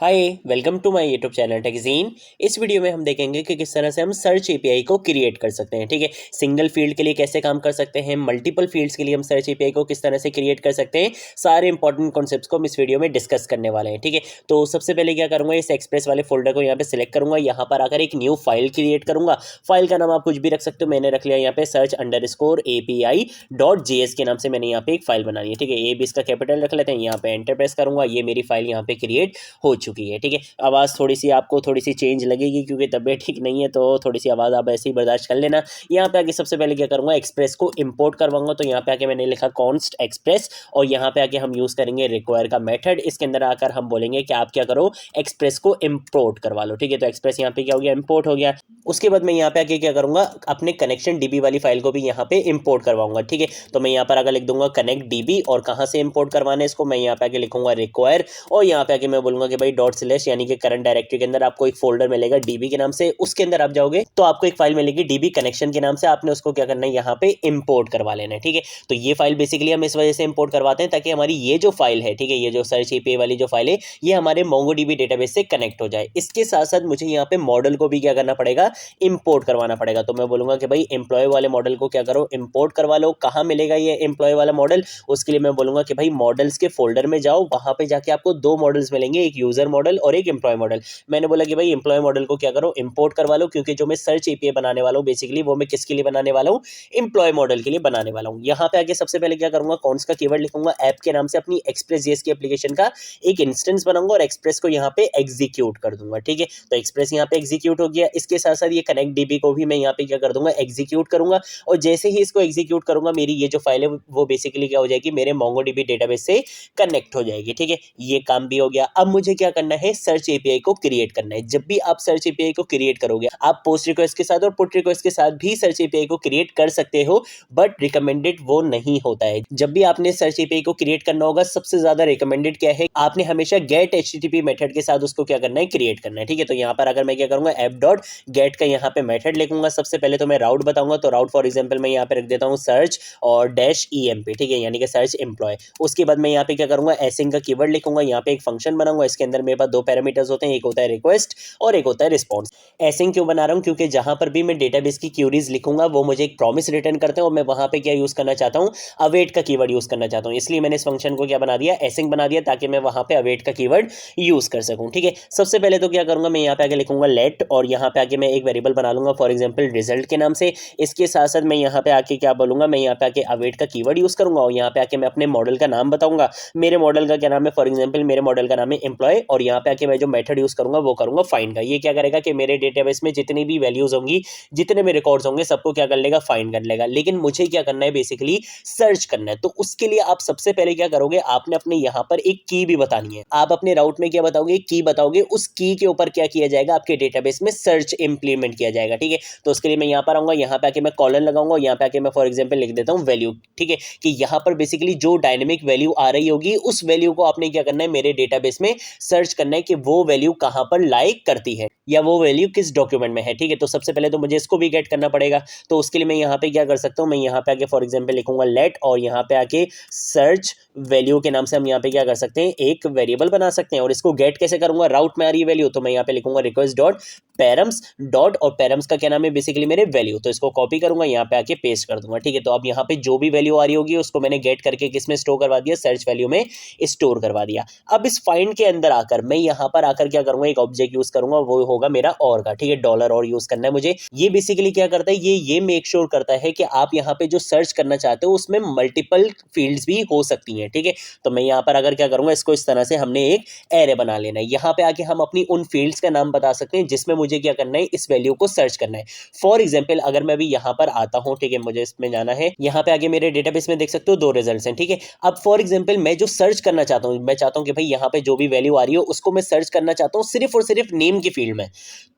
Hi welcome to my YouTube channel TechGene. इस video में हम देखेंगे कि किस तरह से हम सर्च एपीआई को क्रिएट कर सकते हैं। ठीक है, सिंगल फील्ड के लिए कैसे काम कर सकते हैं, मल्टीपल फील्ड्स के लिए हम सर्च एपीआई को किस तरह से क्रिएट कर सकते हैं, सारे इंपॉर्टेंट कॉन्सेप्ट्स को हम इस वीडियो में डिस्कस करने वाले हैं। ठीक है, तो सबसे पहले क्या करूंगा, इस एक्सप्रेस वाले फोल्डर को यहाँ पे सिलेक्ट करूंगा, यहाँ पर आकर एक न्यू फाइल क्रिएट करूंगा। फाइल का नाम आप कुछ भी रख सकते हो, मैंने रख लिया यहाँ पे search_api.js के नाम से मैंने यहाँ पे एक फाइल बनानी है। ठीक है, ए भी इसका कैपिटल रख लेते हैं, यहाँ पे एंटर प्रेस करूंगा, ये मेरी फाइल यहाँ पे क्रिएट हो चुकी है। ठीक है, आवाज़ थोड़ी सी आपको थोड़ी सी चेंज लगेगी क्योंकि तबीयत ठीक नहीं है, तो थोड़ी सी आवाज़ आप ऐसे ही बर्दाश्त कर लेना। यहाँ पे आके सबसे पहले क्या करूँगा, एक्सप्रेस को इंपोर्ट करवाऊंगा। तो यहाँ पे आके मैंने लिखा कॉन्स्ट एक्सप्रेस, और यहाँ पे आके हम यूज़ करेंगे रिक्वायर का मेथड। इसके अंदर आकर हम बोलेंगे कि आप क्या करो, एक्सप्रेस को इंपोर्ट करवा लो। ठीक है, तो एक्सप्रेस यहाँ पे क्या हो गया, इंपोर्ट हो गया। उसके बाद मैं यहाँ पे आके क्या करूँगा, अपने कनेक्शन डीबी वाली फाइल को भी यहाँ पे इंपोर्ट करवाऊंगा। ठीक है, तो मैं यहाँ पर आगे लिख दूंगा कनेक्ट डीबी, और कहाँ से इंपोर्ट करवाना है इसको, मैं यहाँ पे आके लिखूंगा रिक्वायर, और यहाँ पे आके मैं बोलूंगा कि भाई डॉट स्लैश, यानी कि करंट डायरेक्टरी के अंदर आपको एक फोल्डर मिलेगा डीबी के नाम से, उसके अंदर आप जाओगे तो आपको एक फाइल मिलेगी डीबी कनेक्शन के नाम से, आपने उसको क्या करना है, यहाँ पे इंपोर्ट करवा लेना है। ठीक है, तो ये फाइल बेसिकली हम इस वजह से इंपोर्ट करवाते हैं ताकि हमारी ये जो फाइल है, ठीक है, ये जो सर्च एपीआई वाली जो फाइल है, ये हमारे मोंगोडीबी डेटाबेस से कनेक्ट हो जाए। इसके साथ साथ मुझे यहाँ पे मॉडल को भी क्या करना पड़ेगा, इंपोर्ट करवाना पड़ेगा। तो मैं बोलूंगा कि भाई एम्प्लॉय वाले मॉडल को क्या करो, इंपोर्ट करवा लो। कहाँ मिलेगा ये एम्प्लॉय वाला मॉडल, उसके लिए मैं बोलूंगा कि भाई मॉडल्स के फोल्डर में जाओ, वहां पे जाके आपको दो मॉडल्स मिलेंगे, एक यूजर मॉडल और एक एम्प्लॉय मॉडल। मैंने बोला कि भाई एम्प्लॉय मॉडल को क्या करो, इंपोर्ट करवा लो, क्योंकि जो मैं सर्च एपीआई बनाने वाला हूँ बेसिकली वो मैं किसके लिए बनाने वाला हूँ, एम्प्लॉय मॉडल के लिए बनाने वाला हूँ। यहाँ पे आके सबसे पहले क्या करूंगा, कॉन्स का कीवर्ड लिखूंगा, ऐप के नाम से अपनी एक्सप्रेस जेएस की एप्लीकेशन का एक इंस्टेंस बनाऊंगा और एक्सप्रेस को यहाँ पे एग्जीक्यूट कर दूंगा। ठीक है, तो एक्सप्रेस यहाँ पे एग्जीक्यूट हो गया। इसके साथ साथ ये कनेक्ट डीबी को भी मैं यहाँ पे क्या कर दूंगा, एग्जीक्यूट करूंगा, और जैसे ही इसको एग्जीक्यूट करूंगा, मेरी ये जो फाइल है वो बेसिकली क्या हो जाएगी, मेरे मोंगोडीबी डेटाबेस से कनेक्ट हो जाएगी। ठीक है, ये काम भी हो गया। अब मुझे क्या करना है, सर्च एपीआई को क्रिएट करना है। जब भी आप सर्च एपीआई को क्रिएट करोगे, आप पोस्ट रिक्वेस्ट के साथ और पुट रिक्वेस्ट के साथ भी सर्च एपीआई को क्रिएट कर सकते हो, बट रिकमेंडेड वो नहीं होता है। जब भी आपने सर्च एपीआई को क्रिएट करना होगा, सबसे ज्यादा रिकमेंडेड क्या है, आपने हमेशा गेट एचटीटीपी मेथड के साथ उसको क्या करना है, क्रिएट करना है। ठीक है, तो यहाँ पर अगर मैं क्या करूंगा, ऐप डॉट गेट का यहाँ पे मेथड लिखूंगा। सबसे पहले तो मैं राउट बताऊंगा, तो राउट फॉर एग्जाम्पल मैं यहाँ पे रख देता हूँ सर्च और डैश ईएमपी। ठीक है, यानी कि सर्च एम्प्लॉय। उसके बाद मैं यहाँ पे क्या करूंगा, एसिंग का कीवर्ड लिखूंगा, यहाँ पे एक फंक्शन बनाऊंगा। इसके अंदर मेरे पास दो पैरामीटर्स होते हैं, एक होता है रिक्वेस्ट और एक होता है रिस्पॉन्स। एसिंग क्यों बना रहा हूँ, क्योंकि जहां पर भी मैं डेटाबेस की क्यूरीज लिखूंगा वो मुझे एक प्रॉमिस रिटर्न करते हैं, और मैं वहां पे क्या यूज करना चाहता हूँ, अवेट का कीवर्ड यूज करना चाहता हूँ। इसलिए मैंने इस फंक्शन को क्या बना दिया, एसिंग बना दिया, ताकि मैं वहां पे अवेट का कीवर्ड यूज कर सकूं। ठीक है, सबसे पहले तो क्या करूंगा, मैं यहाँ पे आगे लिखूंगा लेट, और यहाँ पे आगे मैं एक वेरिएबल बना लूंगा फॉर एग्जाम्पल रिजल्ट के नाम से। इसके साथ साथ मैं यहाँ पे आके क्या बोलूंगा, मैं यहाँ पे आके अवेट का कीवर्ड यूज करूंगा, और यहाँ पे आके मैं अपने मॉडल का नाम बताऊंगा। मेरे मॉडल का क्या नाम है, फॉर एग्जाम्पल मेरे मॉडल का नाम है एम्प्लॉय, और यहाँ पे आके मैं जो मेथड यूज करूंगा वो करूंगा फाइंड का। ये क्या करेगा कि मेरे डेटाबेस में जितनी भी वैल्यूज होंगी, जितने भी रिकॉर्ड्स होंगे, सबको क्या कर लेगा, फाइंड कर लेगा। लेकिन मुझे क्या करना है, बेसिकली सर्च करना है। तो उसके लिए आप सबसे पहले क्या करोगे, आपने अपने यहाँ पर एक की भी बतानी है। आप अपने राउट में क्या बताओगे, की बताओगे, उस की के ऊपर क्या किया जाएगा, आपके डेटाबेस में सर्च इंप्लीमेंट किया जाएगा। ठीक है, तो उसके लिए मैं यहाँ पर आऊंगा, यहाँ पे आके मैं कॉलन लगाऊंगा, यहाँ पे आके मैं फॉर एग्जाम्पल लिख देता हूँ वैल्यू। ठीक है, कि यहाँ पर बेसिकली जो डायनेमिक वैल्यू आ रही होगी, उस वैल्यू को आपने क्या करना है, मेरे डेटाबेस में सर्च करना है कि वो वैल्यू कहां पर लाइक करती है, या वो वैल्यू किस डॉक्यूमेंट में है। ठीक है, तो सबसे पहले तो मुझे इसको भी गेट करना पड़ेगा। तो उसके लिए मैं यहाँ पे क्या कर सकता हूँ, मैं यहाँ पे आके फॉर एग्जाम्पल लिखूंगा लेट, और यहाँ पे आके सर्च वैल्यू के नाम से हम यहाँ पे क्या कर सकते हैं, एक वेरिएबल बना सकते हैं। और इसको गेट कैसे करूंगा, राउट में आ रही है वैल्यू, तो मैं यहाँ पे लिखूंगा रिक्वेस्ट डॉट पैरम्स डॉट, और पैरम्स का क्या नाम है, बेसिकली मेरे वैल्यू। तो इसको कॉपी करूंगा, यहाँ पे आके पेस्ट कर दूंगा। ठीक है, तो अब यहाँ पे जो भी वैल्यू आ रही होगी उसको मैंने गेट करके किस में स्टोर करवा दिया, सर्च वैल्यू में स्टोर करवा दिया। अब इस फाइंड के अंदर आकर मैं यहाँ पर आकर क्या करूंगा, एक ऑब्जेक्ट यूज करूंगा, वो होगा मेरा और का। ठीक है, डॉलर और यूज करना है मुझे। ये बेसिकली क्या करता है, ये मेक श्योर करता है कि आप यहाँ पे जो सर्च करना चाहते हो उसमें मल्टीपल फील्ड्स भी हो सकती हैं। ठीक है, तो मैं यहाँ पर अगर क्या करूंगा, इसको इस तरह से हमने एक एरे बना लेना है। यहाँ पे आके हम अपनी उन फील्ड्स का नाम बता सकते हैं जिसमें मुझे क्या करना है, इस वैल्यू को सर्च करना है। फॉर एग्जाम्पल अगर मैं अभी यहाँ पर आता हूँ, ठीक है, मुझे इसमें जाना है, यहाँ पे आगे मेरे डेटाबेस में देख सकते हो दो रिजल्ट्स हैं। ठीक है, अब फॉर एग्जाम्पल मैं जो सर्च करना चाहता हूँ, मैं चाहता हूँ कि भाई यहाँ पे जो भी वैल्यू आ रही हो उसको मैं सर्च करना चाहता हूँ सिर्फ और सिर्फ नेम की फील्ड में।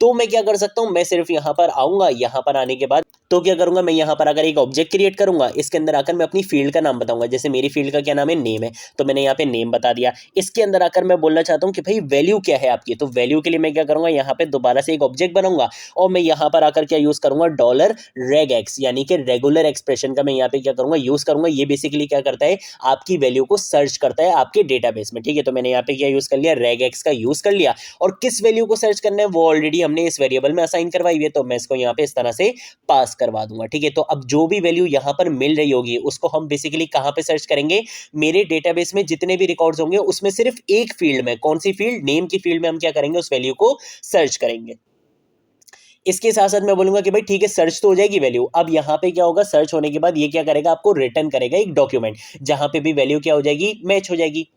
तो मैं क्या कर सकता हूँ, मैं सिर्फ यहाँ पर आऊंगा, यहाँ पर आने के बाद तो क्या करूंगा मैं यहाँ पर आकर एक ऑब्जेक्ट क्रिएट करूंगा, इसके अंदर आकर मैं अपनी फील्ड का नाम बताऊंगा, जैसे मेरी फील्ड का क्या नाम है, नेम है, तो मैंने यहाँ पे नेम बता दिया। इसके अंदर आकर मैं बोलना चाहता हूँ कि भाई वैल्यू क्या है आपकी, तो वैल्यू के लिए मैं क्या करूंगा, यहाँ पे दोबारा से एक ऑब्जेक्ट बनाऊंगा और मैं यहाँ पर आकर क्या यूज करूंगा, डॉलर रेग एक्स, यानी कि रेगुलर एक्सप्रेशन का मैं यहाँ पे क्या करूंगा, यूज करूंगा। ये बेसिकली क्या करता है, आपकी वैल्यू को सर्च करता है आपके डेटाबेस में, ठीक है। तो मैंने यहाँ पे क्या यूज कर लिया, रेग एक्स का यूज कर लिया, और किस वैल्यू को सर्च करना है वो ऑलरेडी हमने इस वेरिएबल में असाइन करवाई हुई है, तो मैं इसको यहाँ पे इस तरह से पास करवा दूंगा, ठीक है। तो अब जो भी वैल्यू यहाँ पर मिल रही होगी उसको हम बेसिकली कहाँ पे सर्च करेंगे, मेरे डेटाबेस में जितने भी रिकॉर्ड्स होंगे उसमें सिर्फ एक फील्ड में, कौन सी फील्ड, नेम की फील्ड में हम क्या करेंगे, उस वैल्यू को सर्च करेंगे। इसके साथ साथ मैं बोलूंगा कि भाई ठीक है, सर्च तो हो जाएगी वैल्यू। अब यहाँ पे क्या होगा, सर्च होने के बाद ये क्या करेगा, आपको रिटर्न करेगा एक डॉक्यूमेंट, जहां पे भी वैल्यू क्या हो जाएगी, मैच हो जाएगी।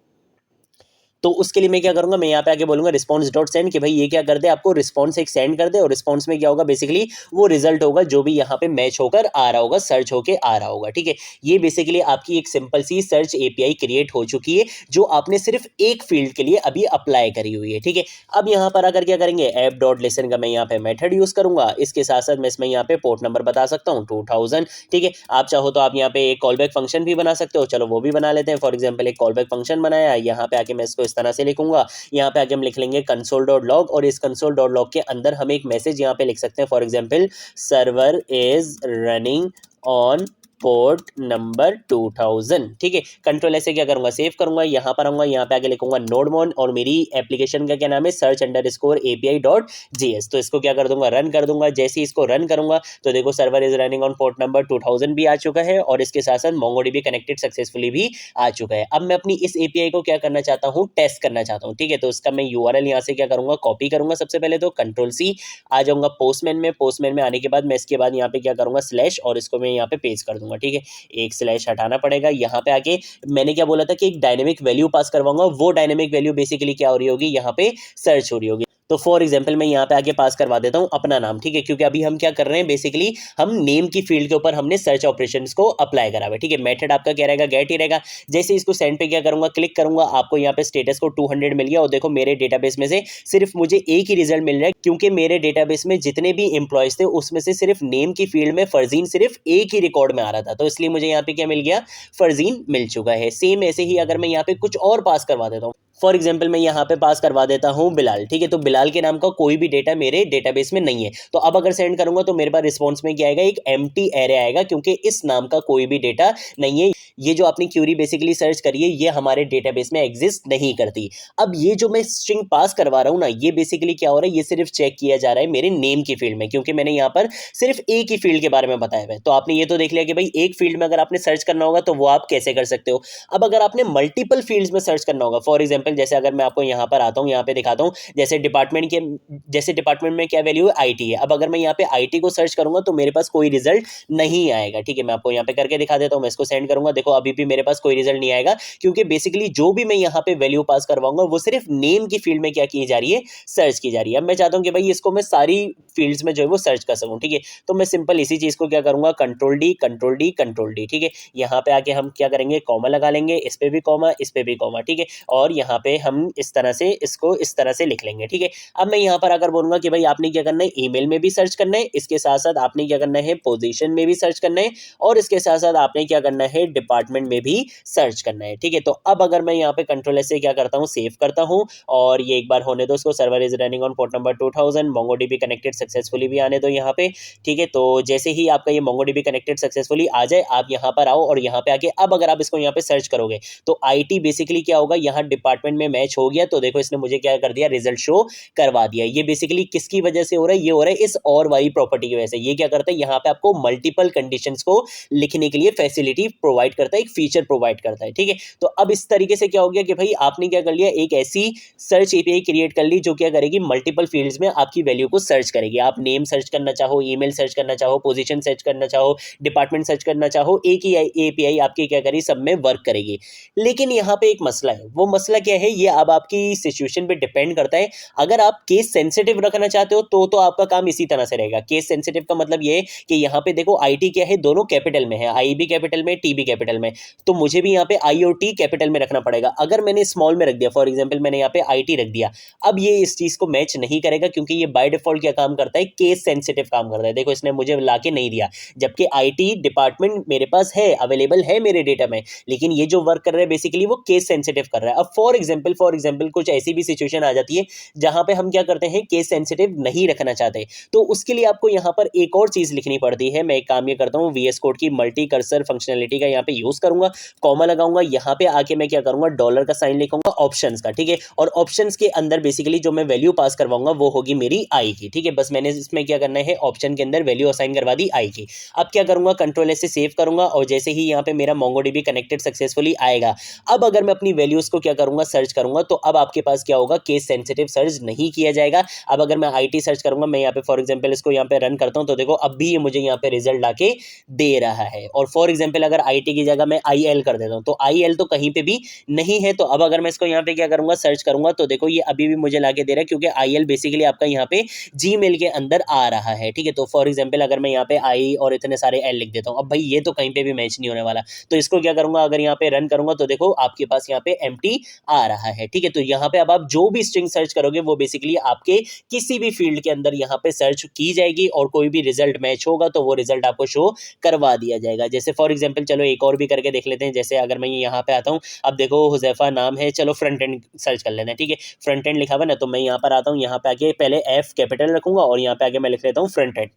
तो उसके लिए मैं क्या करूंगा, मैं यहाँ पे आके बोलूंगा रिस्पॉन्स डॉट सेंड, कि भाई ये क्या कर दे, आपको रिस्पॉन्स एक सेंड कर दे, और रिस्पॉन्स में क्या होगा, बेसिकली वो रिजल्ट होगा जो भी यहाँ पे मैच होकर आ रहा होगा, सर्च होके आ रहा होगा, ठीक है। ये बेसिकली आपकी एक सिंपल सी सर्च एपीआई क्रिएट हो चुकी है, जो आपने सिर्फ एक फील्ड के लिए अभी अप्लाई करी हुई है, ठीक है। अब यहाँ पर आकर क्या करेंगे, ऐप डॉट लिसन का मैं यहाँ पे मेथड यूज करूंगा। इसके साथ साथ मैं इसमें यहाँ पे पोर्ट नंबर बता सकता हूँ 2000, ठीक है। आप चाहो तो आप यहाँ पे एक कॉलबैक फंक्शन भी बना सकते हो, चलो वो भी बना लेते हैं। फॉर एग्जाम्पल एक कॉलबैक फंक्शन बनाया, यहाँ पे आके मैं इसको इस तरह से लिखूंगा, यहाँ पे आके हम लिख लेंगे कंसोल डॉट लॉग, और इस कंसोल डॉट लॉग के अंदर हम एक मैसेज यहाँ पे लिख सकते हैं, for example server is running on port number 2000, ठीक है। कंट्रोल ऐसे क्या करूंगा, सेव करूंगा, यहाँ पर आऊंगा, यहाँ पे आके लिखूंगा नोडमोन, और मेरी एप्लीकेशन का क्या नाम है, search underscore API dot GS. तो इसको क्या कर दूंगा, रन कर दूंगा। जैसे ही इसको रन करूंगा तो देखो server is running on port number 2000 भी आ चुका है, और इसके साथ साथ मोंगोडीबी कनेक्टेड सक्सेसफुली भी आ चुका है। अब मैं अपनी इस एपीआई को क्या करना चाहता हूँ, टेस्ट करना चाहता हूँ, ठीक है। तो इसका मैं यूआरएल यहाँ से क्या करूंगा, कॉपी करूंगा। सबसे पहले तो कंट्रोल सी, आ जाऊंगा पोस्टमैन में, पोस्टमैन में आने के बाद मैं इसके बाद यहाँ पे क्या करूंगा, स्लैश, और इसको मैं यहाँ पे पेस्ट कर दूंगा, ठीक है। एक स्लैश हटाना पड़ेगा। यहाँ पे आके मैंने क्या बोला था कि एक डायनेमिक वैल्यू पास करवाऊंगा, वो डायनेमिक वैल्यू बेसिकली क्या हो रही होगी, यहाँ पे सर्च हो रही होगी। तो फॉर एग्जाम्पल मैं यहाँ पे आके पास करवा देता हूँ अपना नाम, ठीक है, क्योंकि अभी हम क्या कर रहे हैं, बेसिकली हम नेम की फील्ड के ऊपर हमने सर्च ऑपरेशंस को अप्लाई करा हुआ है, ठीक है। मेथड आपका क्या रहेगा, गेट ही रहेगा। जैसे इसको सेंड पे क्या करूंगा, क्लिक करूंगा, आपको यहाँ पे स्टेटस को 200 मिल गया, और देखो मेरे डेटाबेस में से सिर्फ मुझे एक ही रिजल्ट मिल रहा है, क्योंकि मेरे डेटाबेस में जितने भी एम्प्लॉयज थे उसमें से सिर्फ नेम की फील्ड में फरजीन सिर्फ एक ही रिकॉर्ड में आ रहा था, तो इसलिए मुझे यहाँ पे क्या मिल गया, फरजीन मिल चुका है। सेम ऐसे ही अगर मैं यहाँ पे कुछ और पास करवा देता हूँ, फॉर एग्जाम्पल मैं यहाँ पे पास करवा देता हूँ बिलाल, ठीक है। तो बिलाल के नाम का कोई भी डेटा मेरे डेटाबेस में नहीं है, तो अब अगर सेंड करूंगा तो मेरे पास रिस्पॉन्स में क्या आएगा, एक एम्प्टी एरे आएगा, क्योंकि इस नाम का कोई भी डेटा नहीं है। ये जो आपने क्यूरी बेसिकली सर्च करी है, ये हमारे डेटाबेस में एग्जिस्ट नहीं करती। अब ये जो मैं स्ट्रिंग पास करवा रहा हूँ ना, ये बेसिकली क्या हो रहा है, ये सिर्फ चेक किया जा रहा है मेरे नेम की फील्ड में, क्योंकि मैंने यहाँ पर सिर्फ एक ही फील्ड के बारे में बताया है। तो आपने ये तो देख लिया कि भाई एक फील्ड में अगर आपने सर्च करना होगा तो वो आप कैसे कर सकते हो। अब अगर आपने मल्टीपल फील्ड्स में सर्च करना होगा, फॉर एग्जाम्पल जैसे अगर मैं आपको यहाँ पर आता हूँ, यहाँ पे दिखाता हूँ, जैसे डिपार्टमेंट में क्या वैल्यू है, आईटी है। अब अगर मैं यहाँ पे आईटी को सर्च करूंगा तो मेरे पास कोई रिजल्ट नहीं आएगा, ठीक है। मैं आपको यहाँ पे करके दिखा देता हूँ, मैं इसको सेंड करूंगा, देखो अभी भी मेरे पास कोई रिजल्ट नहीं आएगा, क्योंकि बेसिकली जो भी मैं यहाँ पे वैल्यू पास करवाऊंगा वो सिर्फ नेम की फील्ड में क्या की जा रही है, सर्च की जा रही है। अब मैं चाहता हूँ कि भाई इसको मैं सारी फील्ड्स में जो है वो सर्च कर सकूँ, ठीक है। तो मैं सिंपल इसी चीज को क्या करूंगा, control D control D control D, ठीक है। यहाँ पे आके हम क्या करेंगे, कॉमा लगा लेंगे, इस पे भी कॉमा, इस पे भी कॉमा, ठीक है। और यहाँ पे हम इस तरह से इसको इस तरह से लिख लेंगे, ठीक है। अब मैं यहाँ पर अगर बोलूंगा कि भाई आपने क्या करना है, ईमेल में भी सर्च करना है, इसके साथ साथ आपने क्या करना है, पोजीशन में भी सर्च करना है, और इसके साथ साथ आपने क्या करना है, डिपार्टमेंट में भी सर्च करना है, ठीक है। तो अब अगर मैं यहाँ पे कंट्रोल एस से क्या करता हूँ, सेव करता हूँ, और ये एक बार होने दो इसको, server is running on port number 2000, MongoDB connected successfully भी आने दो यहाँ पे, ठीक है। तो जैसे ही आपका ये मोंगोडीबी कनेक्टेड सक्सेसफुली आ जाए, आप यहाँ पर आओ, और यहाँ पे आके अब अगर आप इसको यहाँ पे सर्च करोगे तो आईटी बेसिकली क्या होगा, यहाँ डिपार्टमेंट में मैच हो गया, तो देखो इसने मुझे क्या कर दिया, रिजल्ट शो करवा दिया। ये बेसिकली किसकी वजह से हो रहा है, ये हो रहा है इस और वाली प्रॉपर्टी की वजह से। ये क्या करता है, यहाँ पे आपको मल्टीपल कंडीशंस को लिखने के लिए फैसिलिटी प्रोवाइड करता है, एक फीचर प्रोवाइड करता है, ठीक है। तो अब इस तरीके से क्या हो गया कि भाई आपने क्या कर लिया, एक ऐसी सर्च एपीआई क्रिएट कर ली जो क्या करेगी, मल्टीपल फील्ड्स में आपकी वैल्यू को सर्च करेगी। आप नेम सर्च करना चाहो, ईमेल सर्च करना चाहो, पोजीशन सर्च करना चाहो, डिपार्टमेंट सर्च करना चाहो, एक ही एपीआई आपकी क्या करेगी, सब में वर्क करेगी। लेकिन यहाँ पे एक मसला है, वो मसला क्या है, ये अब आपकी सिचुएशन पे डिपेंड करता है। अगर आप केस सेंसिटिव रखना चाहते हो तो आपका काम इसी तरह से रहेगा। केस सेंसिटिव का मतलब ये है कि यहाँ पे देखो आईटी क्या है, दोनों कैपिटल में है, आई भी कैपिटल में, टी भी कैपिटल में, तो मुझे भी यहाँ पे आई और टी कैपिटल में रखना पड़ेगा। अगर मैंने स्मॉल में रख दिया, फॉर एग्जाम्पल मैंने यहाँ पे आईटी रख दिया, अब ये इस चीज को मैच नहीं करेगा, जाएगा, क्योंकि ये बाय डिफॉल्ट क्या काम करता है, केस सेंसिटिव काम करता है। देखो इसने मुझे ला के नहीं दिया, जबकि आईटी डिपार्टमेंट मेरे पास है, अवेलेबल है मेरे डेटा में, लेकिन ये जो वर्क कर रहा है बेसिकली वो केस सेंसिटिव कर रहा है। अब फॉर एग्जाम्पल कुछ ऐसी भी सिचुएशन आ जाती है जहां पे हम क्या करते हैं, केस सेंसिटिव नहीं रखना चाहते, तो उसके लिए आपको यहाँ पर एक और चीज लिखनी पड़ती है। मैं एक काम ये करता हूँ, वीएस कोड की मल्टी कर्सर फंक्शनलिटी का यहाँ पे यूज करूंगा, कॉमा लगाऊंगा, यहाँ पे आके मैं क्या करूंगा, डॉलर का साइन लिखूंगा ऑप्शंस का, ठीक है, और ऑप्शंस के अंदर बेसिकली जो मैं वैल्यू पास करवाऊंगा वो होगी मेरी आई की, ठीक है। बस मैंने इसमें क्या करना है, ऑप्शन के अंदर वैल्यू असाइन करवा दी आई की। अब क्या करूंगा, कंट्रोल एस से सेव करूंगा, और जैसे ही यहाँ पे मेरा मोंगोडीबी कनेक्टेड सक्सेसफुली आएगा, अब अगर मैं अपनी वैल्यूज को क्या करूंगा, सर्च करूंगा, तो अब आपके पास क्या होगा, केस सेंसिटिव सर्च नहीं किया जाएगा। अब अगर मैं आईटी सर्च करूंगा, मैं यहाँ पे फॉर एग्जांपल इसको यहाँ पे रन करता हूं, तो देखो अब भी ये मुझे यहाँ पे रिजल्ट आके दे रहा है। और फॉर एग्जांपल अगर आईटी की जगह मैं आईएल कर देता हूं, तो आईएल तो कहीं पे भी नहीं है। तो अब अगर मैं इसको यहाँ पे क्या करूंगा, सर्च करूंगा, तो देखो ये अभी भी मुझे लाके दे रहा है, क्योंकि आईएल बेसिकली आपका यहाँ पे जीमेल के अंदर आ रहा है, ठीक है। तो फॉर एग्जांपल अगर मैं यहाँ पे आई और इतने सारे एल लिख देता हूँ, अब भाई ये तो कहीं पे भी मैच नहीं होने वाला, तो इसको क्या करूंगा, अगर यहाँ पे रन करूंगा, तो देखो आपके पास यहाँ पे एम्प्टी आ रहा है, ठीक है। तो यहाँ पे अब आप जो भी स्ट्रिंग सर्च करोगे वो बेसिकली आपके किसी भी फील्ड के अंदर यहाँ पे सर्च की जाएगी, और कोई भी रिजल्ट मैच होगा तो वो रिजल्ट आपको शो करवा दिया जाएगा। जैसे फॉर एग्जांपल चलो एक और भी करके देख लेते हैं। जैसे अगर मैं यहाँ पे आता हूँ, अब देखो हुजैफा नाम है, चलो फ्रंट एंड सर्च कर लेते हैं, ठीक है। फ्रंट एंड लिखा हुआ ना, तो मैं यहाँ पर आता हूँ, यहाँ पे आके पहले एफ कैपिटल रखूंगा और यहाँ पे आके मैं लिख लेता हूँ फ्रंट एंड।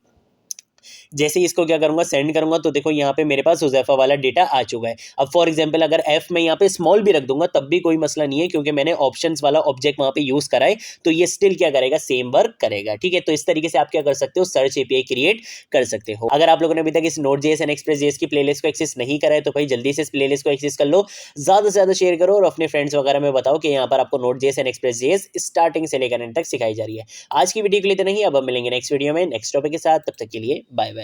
जैसे ही इसको क्या करूंगा, सेंड करूंगा, तो देखो यहाँ पे मेरे पास हुजैफा वाला डेटा आ चुका है। अब फॉर एग्जांपल अगर एफ में यहाँ पे स्मॉल भी रख दूंगा तब भी कोई मसला नहीं है, क्योंकि मैंने ऑप्शंस वाला ऑब्जेक्ट वहां पे यूज करा है, तो ये स्टिल क्या करेगा, सेम वर्क करेगा, ठीक है। तो इस तरीके से आप क्या कर सकते हो, सर्च एपीआई क्रिएट कर सकते हो। अगर आप लोगों ने अभी तक इस नोड.जेएस एंड एक्सप्रेस.जेएस की प्लेलिस्ट को एक्सेस नहीं करा है, तो भाई जल्दी से इस प्लेलिस्ट को एक्सेस कर लो, ज्यादा से ज्यादा शेयर करो और अपने फ्रेंड्स वगैरह में बताओ कि यहाँ पर आपको नोड.जेएस एंड एक्सप्रेस.जेएस स्टार्टिंग से लेकर एंड तक सिखाई जा रही है। आज की वीडियो के लिए तो नहीं, अब हम मिलेंगे नेक्स्ट वीडियो में नेक्स्ट टॉपिक के साथ, तब तक के लिए बाय बाय।